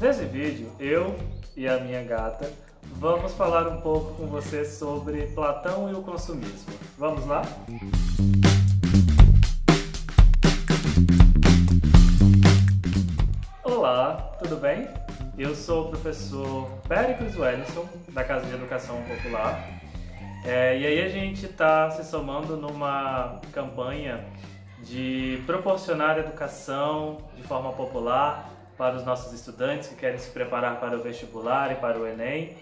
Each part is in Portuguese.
Nesse vídeo, eu e a minha gata vamos falar um pouco com você sobre Platão e o consumismo. Vamos lá? Olá, tudo bem? Eu sou o professor Péricles Wellington, da Casa de Educação Popular. E aí a gente está se somando numa campanha de proporcionar educação de forma popular para os nossos estudantes que querem se preparar para o vestibular e para o Enem,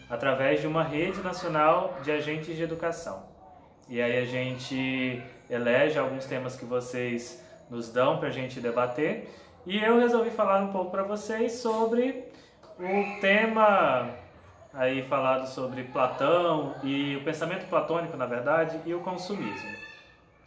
através de uma rede nacional de agentes de educação. E aí a gente elege alguns temas que vocês nos dão para a gente debater, e eu resolvi falar um pouco para vocês sobre o tema aí falado sobre Platão e o pensamento platônico, na verdade, e o consumismo.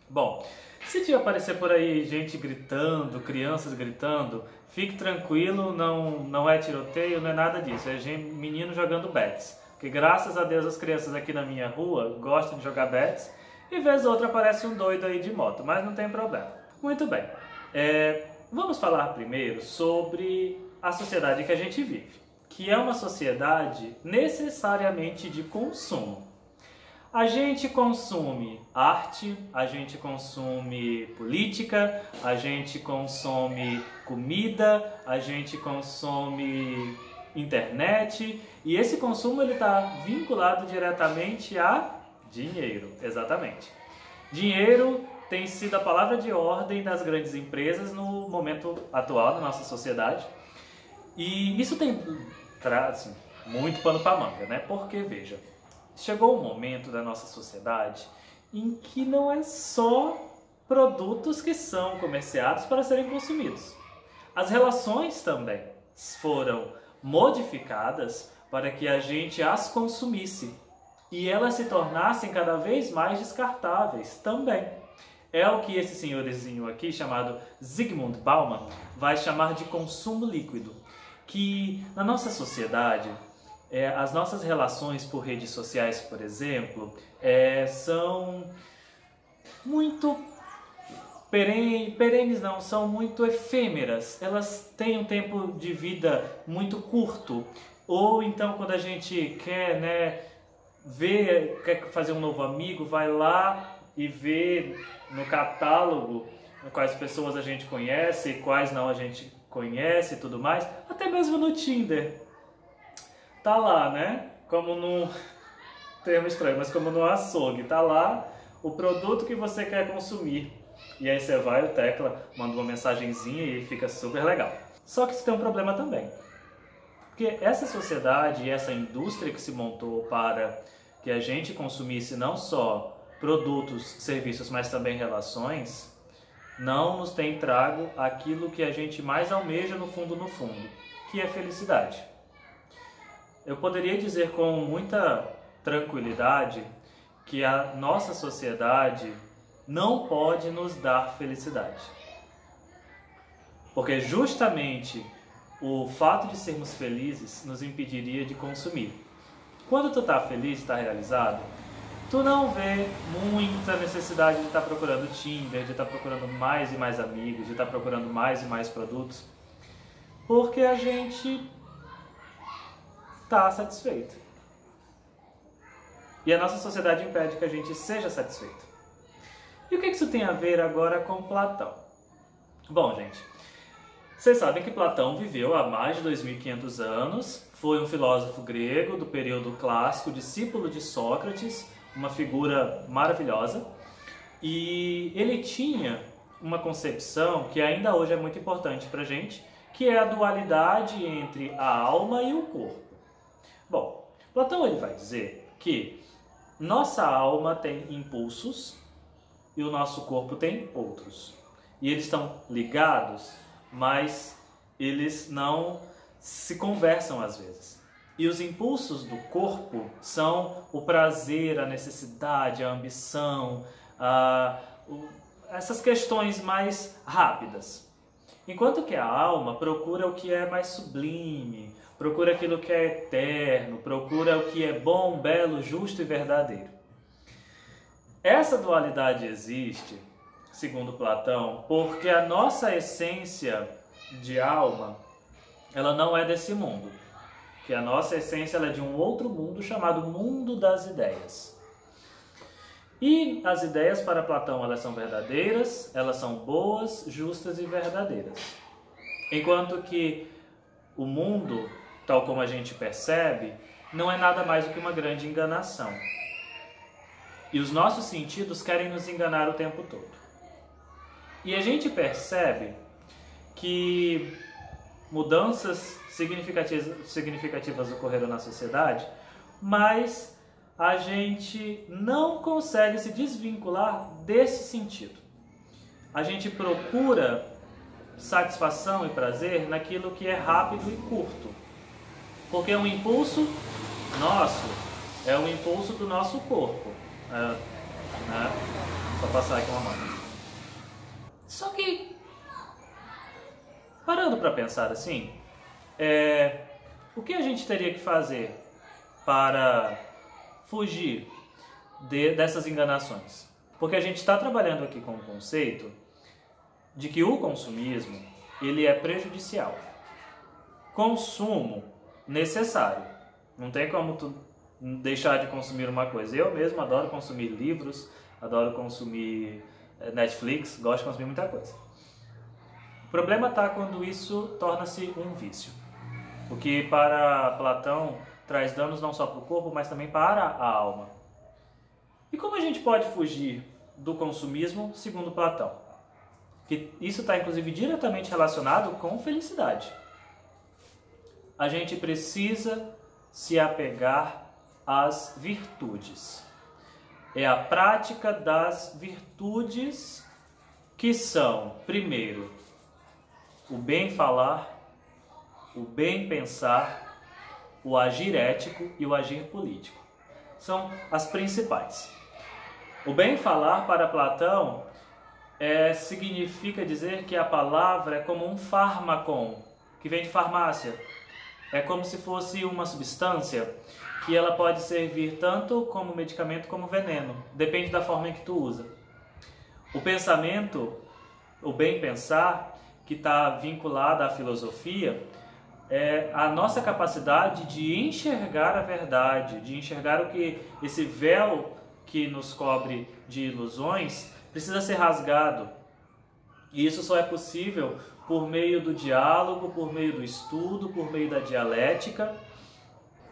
Bom, se te aparecer por aí gente gritando, crianças gritando, fique tranquilo, não é tiroteio, não é nada disso, é menino jogando bets. Porque graças a Deus as crianças aqui na minha rua gostam de jogar bets, e vez ou outra aparece um doido aí de moto, mas não tem problema. Muito bem, vamos falar primeiro sobre a sociedade que a gente vive, que é uma sociedade necessariamente de consumo. A gente consome arte, a gente consome política, a gente consome comida, a gente consome internet, e esse consumo ele está vinculado diretamente a dinheiro, exatamente. Dinheiro tem sido a palavra de ordem das grandes empresas no momento atual da nossa sociedade, e isso tem assim, muito pano para manga, né? Porque, veja, chegou um momento da nossa sociedade em que não é só produtos que são comerciados para serem consumidos. As relações também foram modificadas para que a gente as consumisse e elas se tornassem cada vez mais descartáveis também. É o que esse senhorzinho aqui, chamado Zygmunt Bauman, vai chamar de consumo líquido, que na nossa sociedade as nossas relações por redes sociais, por exemplo, são muito perenes, não, são muito efêmeras. Elas têm um tempo de vida muito curto. Ou então quando a gente quer, quer fazer um novo amigo, vai lá e vê no catálogo quais pessoas a gente conhece e quais não a gente conhece e tudo mais. Até mesmo no Tinder. Tá lá, né? Como num termo estranho, mas como no açougue, tá lá o produto que você quer consumir. E aí você vai, o tecla, manda uma mensagenzinha e fica super legal. Só que isso tem um problema também. Porque essa sociedade e essa indústria que se montou para que a gente consumisse não só produtos, serviços, mas também relações, não nos tem trago aquilo que a gente mais almeja no fundo, que é felicidade. Eu poderia dizer com muita tranquilidade que a nossa sociedade não pode nos dar felicidade. Porque justamente o fato de sermos felizes nos impediria de consumir. Quando tu tá feliz, está realizado, tu não vê muita necessidade de estar procurando Tinder, de estar procurando mais e mais amigos, de estar procurando mais e mais produtos, porque a gente está satisfeito. E a nossa sociedade impede que a gente seja satisfeito. E o que isso tem a ver agora com Platão? Bom, gente, vocês sabem que Platão viveu há mais de 2500 anos, foi um filósofo grego do período clássico, discípulo de Sócrates, uma figura maravilhosa, e ele tinha uma concepção que ainda hoje é muito importante para a gente, que é a dualidade entre a alma e o corpo. Bom, Platão ele vai dizer que nossa alma tem impulsos e o nosso corpo tem outros. E eles estão ligados, mas eles não se conversam às vezes. E os impulsos do corpo são o prazer, a necessidade, a ambição, essas questões mais rápidas. Enquanto que a alma procura o que é mais sublime, procura aquilo que é eterno, procura o que é bom, belo, justo e verdadeiro. Essa dualidade existe, segundo Platão, porque a nossa essência de alma ela não é desse mundo. Que a nossa essência ela é de um outro mundo chamado mundo das ideias. E as ideias para Platão elas são verdadeiras, elas são boas, justas e verdadeiras. Enquanto que o mundo, tal como a gente percebe, não é nada mais do que uma grande enganação. E os nossos sentidos querem nos enganar o tempo todo. E a gente percebe que mudanças significativas ocorreram na sociedade, mas a gente não consegue se desvincular desse sentido. A gente procura satisfação e prazer naquilo que é rápido e curto, porque é um impulso nosso, é um impulso do nosso corpo. Só passar aqui uma mão. Só que, parando para pensar assim, o que a gente teria que fazer para fugir dessas enganações? Porque a gente está trabalhando aqui com o conceito de que o consumismo ele é prejudicial. Consumo necessário. Não tem como tu deixar de consumir uma coisa. Eu mesmo adoro consumir livros, adoro consumir Netflix, gosto de consumir muita coisa. O problema está quando isso torna-se um vício. O que para Platão traz danos não só para o corpo, mas também para a alma. E como a gente pode fugir do consumismo segundo Platão? Que isso está inclusive diretamente relacionado com felicidade. A gente precisa se apegar às virtudes. É a prática das virtudes que são, primeiro, o bem falar, o bem pensar, o agir ético e o agir político. São as principais. O bem falar para Platão significa dizer que a palavra é como um fármacon, que vem de farmácia. É como se fosse uma substância que ela pode servir tanto como medicamento como veneno. Depende da forma em que tu usa. O pensamento, o bem pensar, que está vinculado à filosofia, é a nossa capacidade de enxergar a verdade, de enxergar o que esse véu que nos cobre de ilusões precisa ser rasgado. E isso só é possível por meio do diálogo, por meio do estudo, por meio da dialética.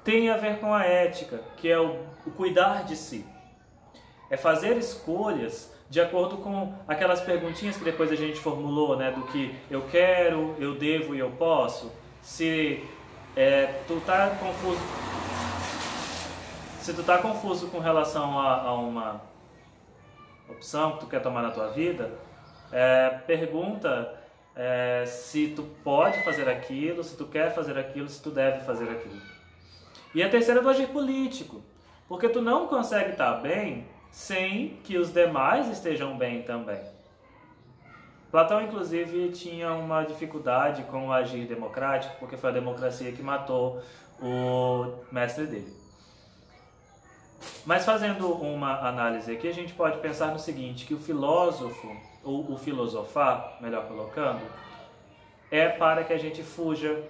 Tem a ver com a ética, que é o cuidar de si. É fazer escolhas de acordo com aquelas perguntinhas que depois a gente formulou, né, do que eu quero, eu devo e eu posso. Se tu tá confuso com relação a uma opção que tu quer tomar na tua vida, pergunta se tu pode fazer aquilo, se tu quer fazer aquilo, se tu deve fazer aquilo. E a terceira é do agir político, porque tu não consegue estar bem sem que os demais estejam bem também. Platão, inclusive, tinha uma dificuldade com o agir democrático, porque foi a democracia que matou o mestre dele. Mas fazendo uma análise aqui, a gente pode pensar no seguinte, que o filósofo, ou o filosofar, melhor colocando, é para que a gente fuja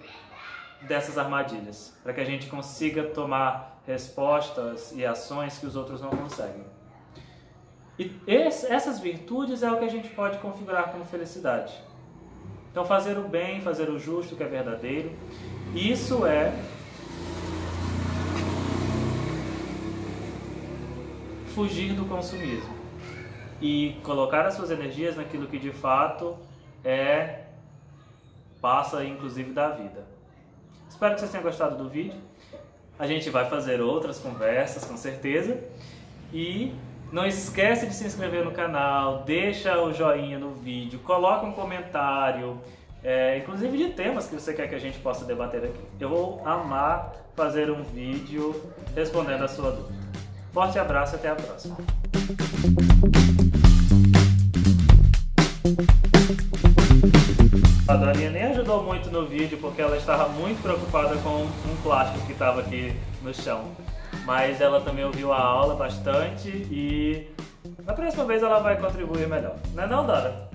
dessas armadilhas, para que a gente consiga tomar respostas e ações que os outros não conseguem. E essas virtudes é o que a gente pode configurar como felicidade. Então fazer o bem, fazer o justo, que é verdadeiro, isso é fugir do consumismo e colocar as suas energias naquilo que de fato passa inclusive da vida. Espero que vocês tenham gostado do vídeo. A gente vai fazer outras conversas com certeza. E não esquece de se inscrever no canal, deixa o joinha no vídeo, coloca um comentário, inclusive de temas que você quer que a gente possa debater aqui. Eu vou amar fazer um vídeo respondendo a sua dúvida. Forte abraço e até a próxima. A Dorinha nem ajudou muito no vídeo porque ela estava muito preocupada com um plástico que estava aqui no chão. Mas ela também ouviu a aula bastante e na próxima vez ela vai contribuir melhor. Não é não, Dora?